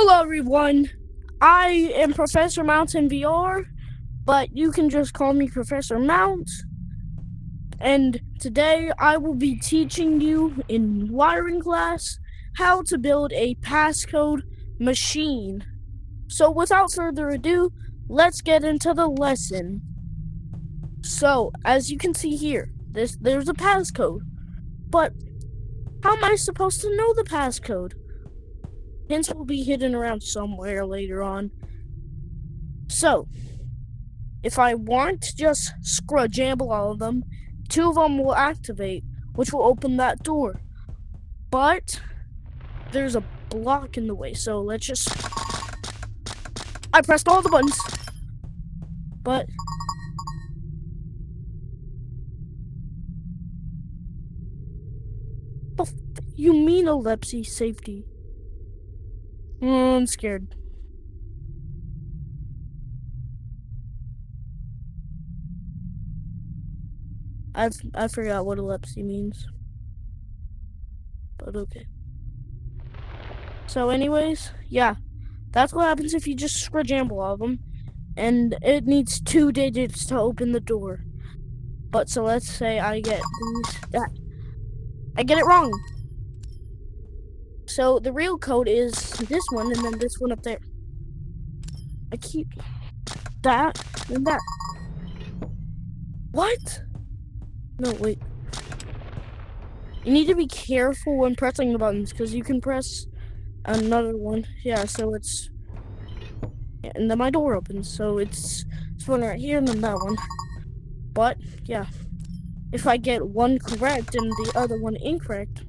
Hello everyone, I am Professor mountainVR, but you can just call me Professor Mount, and today I will be teaching you in wiring class how to build a passcode machine. So without further ado, let's get into the lesson. So, as you can see here, there's a passcode, but how am I supposed to know the passcode? Hints will be hidden around somewhere later on. So, if I want to just scrujamble all of them, 2 of them will activate, which will open that door. But there's a block in the way, so let's just... I pressed all the buttons, but... You mean epilepsy safety? I'm scared. I forgot what epilepsy means. But okay. So anyways, yeah. That's what happens if you just scrujamble all of them. And it needs 2 digits to open the door. But so let's say I get that. I get it wrong. So the real code is this one and then this one up there. I keep that and that. What? No, wait. You need to be careful when pressing the buttons because you can press another one. Yeah, so it's... Yeah, and then my door opens. So it's this one right here and then that one. But, yeah. If I get one correct and the other one incorrect,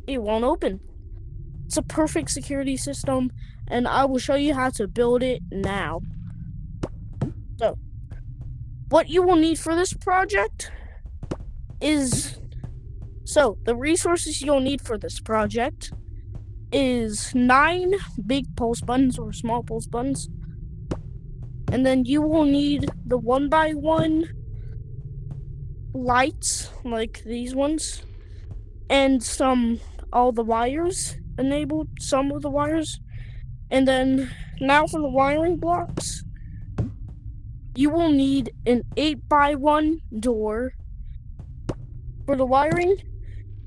it won't open. It's a perfect security system, and I will show you how to build it now. So, what you will need for this project is... So, the resources you'll need for this project is 9 big pulse buttons or small pulse buttons. And then you will need the 1x1 lights, like these ones, and all the wires enabled, some of the wires. And then now for the wiring blocks, you will need an 8x1 door. For the wiring,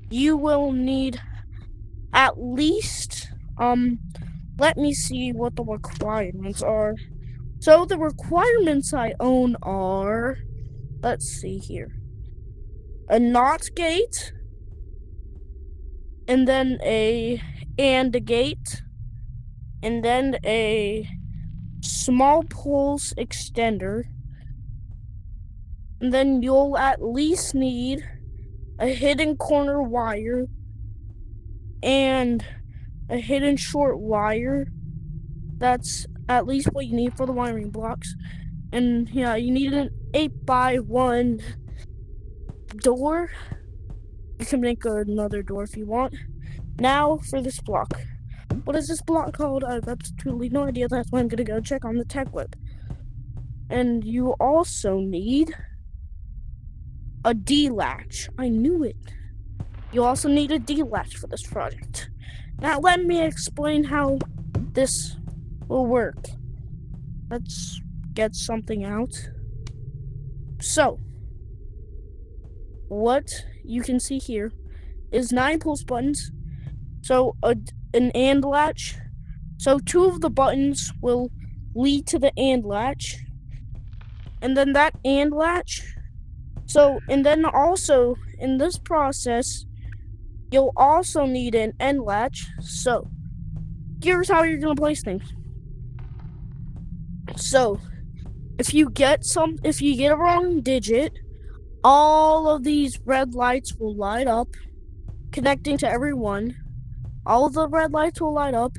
you will need at least, let me see what the requirements are. So the requirements I own are, let's see here, a NOT gate, and then a AND gate, and then a small pulse extender, and then you'll at least need a hidden corner wire and a hidden short wire. That's at least what you need for the wiring blocks. And yeah, you need an 8x1 door. You can make another door if you want. Now for this block. What is this block called? I have absolutely no idea. That's why I'm gonna go check on the tech web. And you also need a D-latch. I knew it. You also need a D-latch for this project. Now let me explain how this will work. Let's get something out. So, what you can see here is 9 pulse buttons. So an AND latch. So 2 of the buttons will lead to the AND latch. And then that AND latch. So, and then also in this process, you'll also need an end latch. So, here's how you're gonna place things. So, if you get a wrong digit, all of these red lights will light up, connecting to every one. All of the red lights will light up,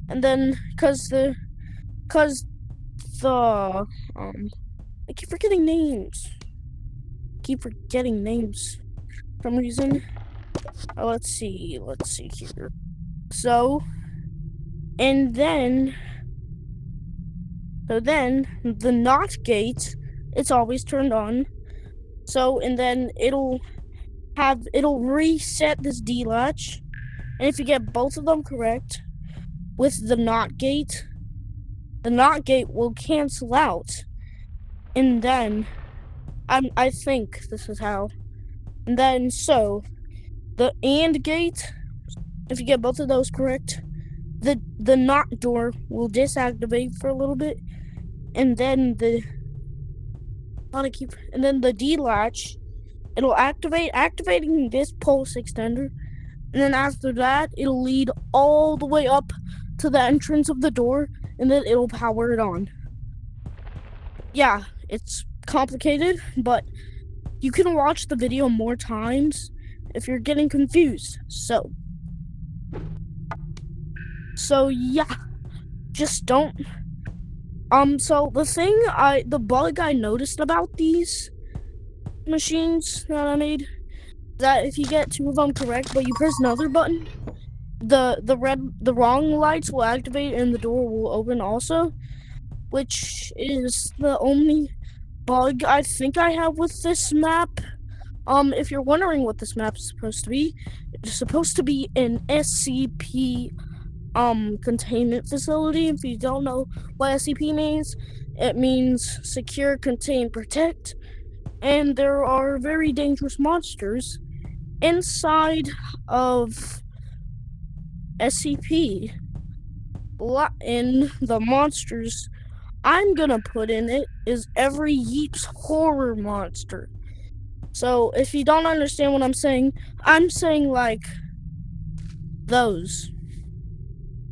and then I keep forgetting names. For some reason. Let's see here. So the NOT gate, it's always turned on. So, and then it'll reset this D latch, And if you get both of them correct with the not gate will cancel out. And then, I think this is how. And then, so, the AND gate, if you get both of those correct, the not door will disactivate for a little bit. And then the D latch, it'll activating this pulse extender. And then after that, it'll lead all the way up to the entrance of the door, and then it'll power it on. Yeah, it's complicated, but you can watch the video more times if you're getting confused. So yeah, just don't. So the bug I noticed about these machines that I made, that if you get two of them correct, but you press another button, the wrong lights will activate and the door will open also, which is the only bug I think I have with this map. If you're wondering what this map is supposed to be, it's supposed to be an SCP containment facility. If you don't know what SCP means, it means secure, contain, protect. And there are very dangerous monsters inside of SCP. In the monsters I'm gonna put in it is every Yeeps horror monster. So if you don't understand what I'm saying like those.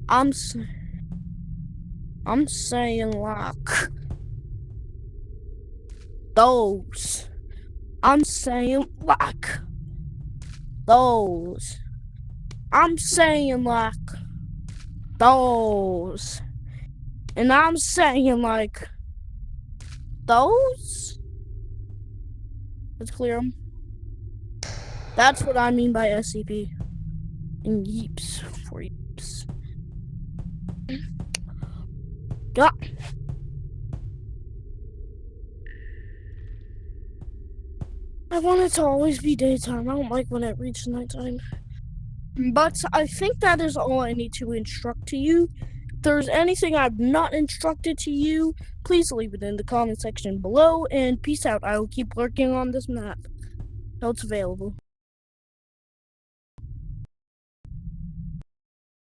I'm saying like those. I'm saying like those. I'm saying like those. And I'm saying like those. Let's clear them. That's what I mean by SCP. And Yeeps for Yeeps. God. I want it to always be daytime. I don't like when it reaches nighttime. But I think that is all I need to instruct to you. If there's anything I've not instructed to you, please leave it in the comment section below. And peace out. I will keep working on this map. Notes available.